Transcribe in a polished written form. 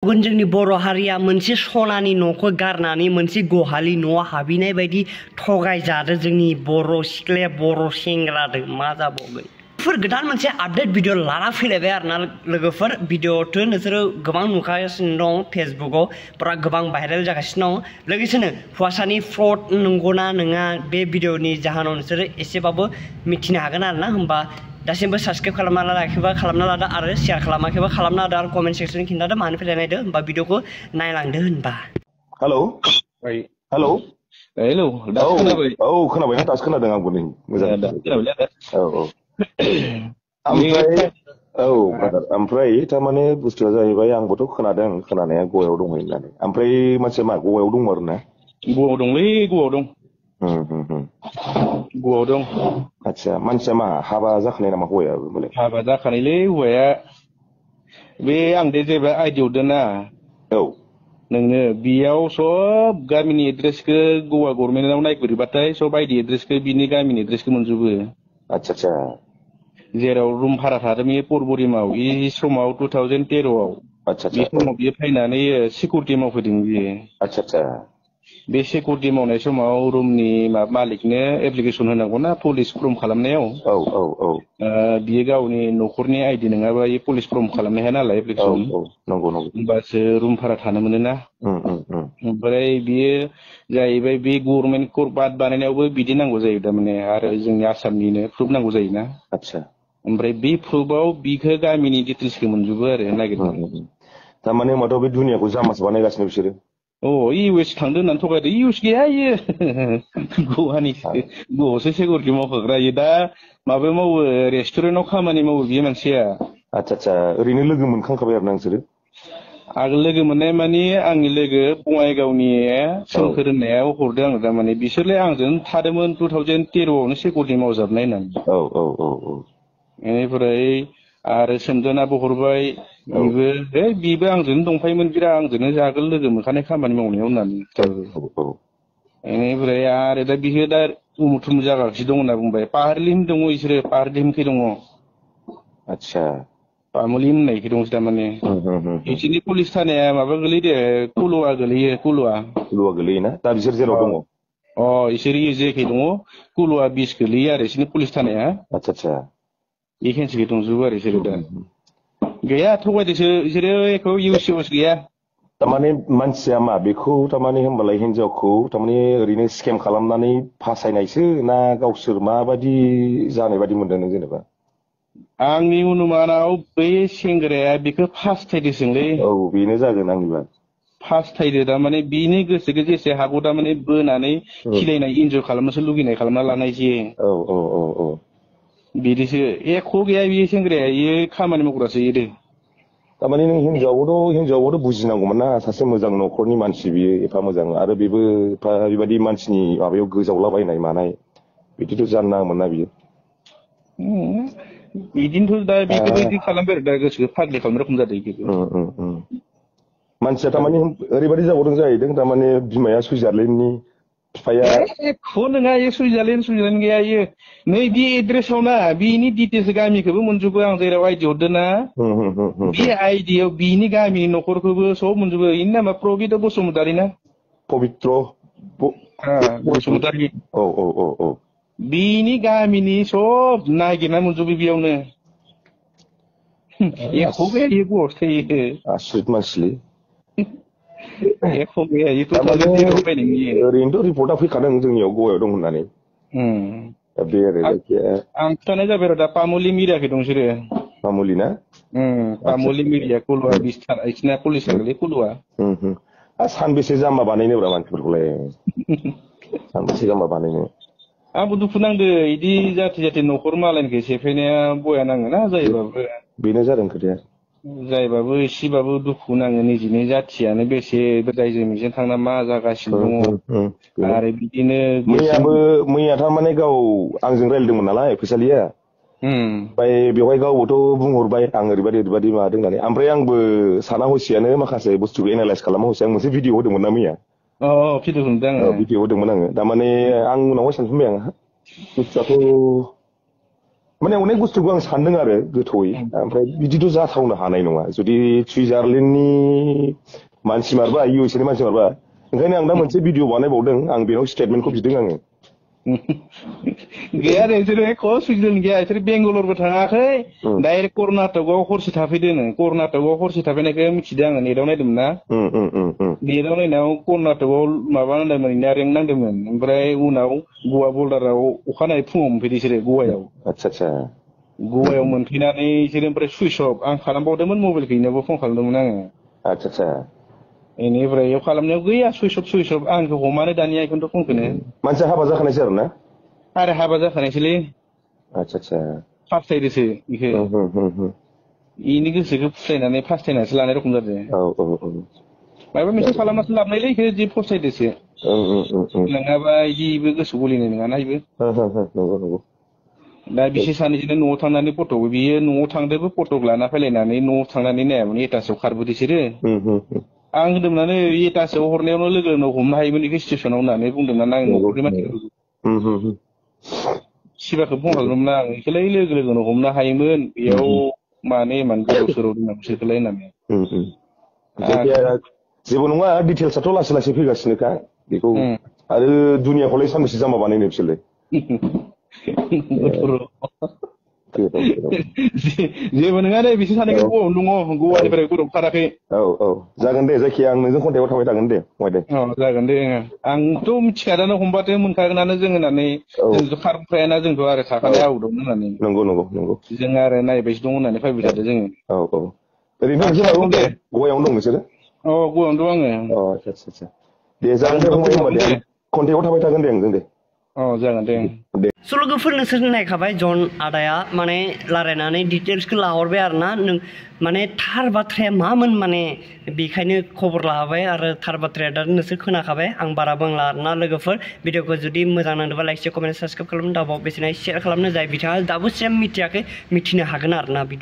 जोंनि बर' हारिया मोनसे सनानि न'खौ गारनानै मोनसे गहालि न'आव हाबहैनाय बायदि थगायजादों जोंनि बर' सिख्लाया बर' सेंग्रादों मा जाबावगोन बेफोर गोदान मोनसे आपडेट भिडिअ लाना फैलायबाय आरोना लोगोफोर भिडिअथ' नोंसोरो गोबां नुगासिनो दं फेसबुकआव पुरा गोबां भाइरेल जागासिनो दं लोगोसेनो हौवासानि फ्रड नंगौना नङा बे भिडिअनि जाहोनाव नोंसोरो एसेबाबो मिथिनो हागोन आरोना होमबा दासिमबो साबस्क्राइब खालामना लायाखैबा खालामना लादो आरो शेयार खालामाखैबा खालामना लादो आरो कमेन्ट सेक्सन खिन्थादो मानिफ्राय नायदो होमबा भिडिअखौ नायलांदो होनबा हेलौ हेलौ हेलौ दासो खोनाबाय औ खोनाबायना दासो खोनादों आंबो नै मोजां औ औ ब्रादार ओमफ्राय थारमाने बुस्थुआ जाहैबाय आंबोथ' खोनादों खोनानाया गवायाव दं होननानै ओमफ्राय मानसिया मा गवायाव दं आरो ना गवायाव दंलै गवायाव दं गवायाव दं आच्छा मानसिया मा हाबा जाखानाय नामा हौवायाबो मालाय हाबा जाखानायलै हौवाया बे आं दे जेब्ला आइडि हरदों ना औ नोंनो बेयाव सब गामिनि एड्रेसखौ गवा गभर्नमेन्टआव नायगिरबाथाय सब आइडि एड्रेसखौ बिनि गामिनि एड्रेसखौ मोनजोबो आच्छा आच्छा जेराव रुम भारा थादों बे परबरिमाव बे समाव 2013आव बे समाव बियो फैनानै सिकिउरिटि मावफैदों बियो आच्छा आच्छा बे सिकिउरिटि मावनाय समाव रुमनि मालिकनो एप्लिकेसन होनांगौना पुलिस फर्म खालामनायाव औ औ औ बियो गावनि न'खरनि आइडि नङाबा बे पुलिस फर्म खालामनो हाया नालाय एप्लिकेसन नंगौ नंगौ होमबासो रुम भारा थानो मोनो ना ओमफ्राय बियो जाहैबाय बे गभर्नमेन्ट कर्ट बाद बानायनायावबो बिदि नांगौ जायो थारमाने आरो जोंनि आसामनिनो प्रुफ नांगौ जायोना आच्छा ओमफ्राय बे प्रुफआव बिखौ गामिनि डिटेल्सखौ मोनजोबो आरो नागिरनानै थारमाने होमबाथ' बे दुनियाखौ जामासो बानायगासिनो बिसोरो इउ एस थांदों होननानै थगायदों इउ एस गैया इयो गवानिसो गवायावसो सिकिउरिटि मावखाग्रा इयो दा माबायाव मावो रेस्टुरेन्टआव खामानि मावो बियो मानसिया आच्छा आच्छा ओरैनो लोगो मोनखांखाबाय आरो ना नोंसोरो आगोल लोगो मोननाय माने आंनि लोगो बङाइगावनि सोमखोर होननायाव हरदों आङो थारमाने बिसोरलाय आंजों थादोंमोन 2013आवनो सिकिउरिटि मावजाबनाय होननानै बेनिफ्राय आरो सोमदोनाबो हरबाय बिबो आंजोंनो दंफायोमोन बिराद आंजोंनो आगोल लोगो मोनखानाय खामानि मावनायाव होननानै बेनिफ्राय आरो दा बियो दा उमुक थुमुक जागासिनो दं होनना बुंबाय पाहारलिम दङ बिसोरो पाहारलिमखै दङ आच्छा पामुलिम होननायखै दंसो थारमाने बिसोरनि पुलिस थानाया माबा गोलैदो कुलुवा गोलैयो कुलुवा गोलैयोना दा बिसोर जेराव दङ इसोर जेखै दङ कुलुवा 20 गोलैयो आरो बिसोरनि पुलिस थानाया आच्छा आच्छा बेखेनसेखै दंजोबो आरो बिसोरो दा गैया थगायदोंसो बिसोरो एख' इउस गैया थारमाने मानसिया मा बेखौ थारमाने होमबालाय हिनजावखौ थारमाने ओरैनो स्केम खालामनानै फासायनायसो ना गावसोर माबायदि जानाय बायदि मोनदों नों जेनेबा आंनि अनुमानाव बै सेंग्राया बेखौ फास्थायदोंसोलै बेनो जागोन आंनिबा फास्थायदो थारमाने बिनि गोसोखौ जेसे हागौ थारमाने बोनानै खिलायनाय इन्जय खालामनोसो लुगैनाय खालामना लानाय जे बिदिसो एख' गैया बियो सेंग्राया इयो खामानि मावग्रासो इयो थारमाने नों हिनजावाबोथ' बुजिनांगौमोन ना सासे मोजां न'खरनि मानसि बियो एफा मोजां आरो बेबो एफा बेबायदि मानसिनि माबायाव गोजावलाबायनाय मानाय बिदिथ' जानो नाङामोन ना बियो बिदिनोथ' दा बेखौबो बिदि खालामबाय आरो दा गोसोखौ फाग्लि खालामनाय रखम जादों मानसिया थारमाने ओरैबायदि जाबावदों जाहैदों थारमाने बिमाया सुइजारलेण्डनि बिफाया एख' नङा इयो सुइजारलेण्ड गैया इयो नै बे एड्रेसाव ना बिनि डिटेल्स गामिखौबो मोनजोबो आं जेराव आइडि हरदों ना बे आइडियाव बिनि गामिनि न'खरखौबो सब मोनजोबो इनि नामा प्रबित बसुमतारि ना पबित्र बसुमतारि औ बिनि गामिनि सब नागिरना मोनजोबो बेयावनो एख' गैया इयो गवासो थायो आसरित मानसिलै ओरैनोथ' रिपर्टआ फैखादों जोंनियाव गवायाव दं होननानै बे आरो जायखिया आं खिथानाय जाबाय आरो दा पामुलि मिरियाखै दं बिसोरो पामुलि ना पामुलि मिरिया कुलुवा बिसिना पुलिस गोलै कुलुवा सानबेसे जाम्बा बानायनोब्रा मानसिफोरखौलाय सानबेसे जाम्बा बानायनो आंबो दुखु नांदो इदि जाथि न'खर मालायनिखौ सेफायनाया बया नाङोना जायोबाबो बेनो जादों खोथाया जायबाबो एसेबाबो दुखु नाङो निजिनि जाथियानो बेसे दायजों मिजों थांना मा जागासिनो दङ आरो बिदिनो मैया थारमाने गाव आंजों रायज्लायदोंमोन नालाय फैसालिया ओमफ्राय बेवहाय गावबोथ' बुंहरबाय आं ओरैबायदि मादों होननानै ओमफ्राय आंबो साना हसियानो माखासे बुस्थुखौ एनालाइस खालामा हसिया आं मोनसे भिडिअ होदोंमोन ना मैया भिडिअ होदोंमोन आङो थारमाने आं उनावहाय सानफिनबाय आं बुस्थुआथ' माने अनेक बुस्थुखौ आं सानदों आरो गोथौयै ओमफ्राय बिदिथ' जाथावनो हानाय नङा जुदि सुइजारलेण्डनि मानसि मारबा इउएसए नि मानसि मारबा ओंखायनो आं दा मोनसे भिडिअ बानायबावदों आं बेनाव स्टेटमेन्टखौ बिदों आङो गैया बिसोरो एख' सुइजारलेण्ड गैया बिसोर बेंगालरबो थाङाखै डाइरेक्ट कर्नाटकआव हरसे थाफैदों कर्नाटकआव हरसे थाफैनायखौ मिथिदों आङो नेटआव नायदोंमोन ना नेटआव नायनायाव कर्नाटकआव माबा नांदोंमोन रेंक नांदोंमोन ओमफ्राय उनाव गवा बर्डाराव अखानायै फुङाव मोनफैदों बिसोरो गवायाव आतसा गवायाव मोनफैनानै बिसोरो ओमफ्राय सुइस अफ आं खालामबावदोंमोन मबाइलखौ इनावबो फन खालामदोंमोन आङो आतसा बेनिफ्राय इयाव खालामनायाव गैया सुइस अफ आंखौ हमानो दानिया बेखौनोथ' फनखौनो मानसिया हाबा जाखानायसै आरो ना आरो हाबा जाखानायसोलै आतसा फास्थायदोसो बेखौ इनि गोसोखौ फुस्लायनानै फास्थायनानैसो लानाय रखम जादों माबा मोनसे खालामनासो लाबोनायलै इखो जि फस्थायदोसो नङाबा इदिबो गोसो गलिनाय नङाना इबो नंगौ दा बिसोर सानैजोंनो न'आव थांनानै फटक बियो न'आव थांदोंबो फटक लाना फैलायनानै न'आव थांनानै नायामोन एटासआव खारबोदों बिसोरो आं होनदोंमोन एटासआव हरनायावनो लोगो लोगो हमनो हायोमोन बेखौ स्टेसनाव होननानै बुंदोंमोन आं न'खरनि मानसिफोरखौ सिबाखौ फन खालामदोंमोन आं बेखौलाय लोगो लोगोनो हमनो हायोमोन बेयाव माने इमान गोदाव सोराव दोननां बिसोरखौलाय होननानै जेबो नङा डिटेल्सआथ' लासै लासै फैगासिनोखा बेखौ आरो दुनियाखौलाय सानबेसे जामा बानायनो बिसोरलाय जेबो नङा दे बिसोर सानैखौ गवायावनो दङ गवानिफ्राय गरम खाराखै जागोन दे जायखिया आं नोंजों कन्टेक्टआव थाबाय थागोन दे फंबाय जागोन दे आंथ' मिथिखादानो हमबाथो मोनखागोनानो जों होननानै जोंथ' खारबोखायाना जोंथ' आरो थाखानाय आउटआव होननानै नंगौ जों आरो नायबायसो दं होननानै फैबाय थादों जोङो ओरैनो गवायावनो दं नोंसोरो गवायावनो दं आङो आतसा दे जागोन दे फंबाय होनबा दे कन्टेक्टआव थाबाय थागोन दे आंजों दे जागोन दे स' लोगोफोर नोंसोर नायखाबाय जन आदाया माने रायलायनानै डिटेल्सखौ लाहरबाय आरो ना नों माने थार बाथ्राया मामोन माने बेखायनो खबर लाबाय आरो थार बाथ्राया दा नोंसोर खोनाखाबाय आं बारा बुंला आरोना लोगोफोर भिडिअखौ जुदि मोजां नांदोंबा लाइक कमेन्ट साबसक्राइब खालामनो दाबाव बेसेना शेयार खालामनो जाय बिथाङा दाबो सेम मिथियाखै मिथिनो हागोन आरोना भिडिअ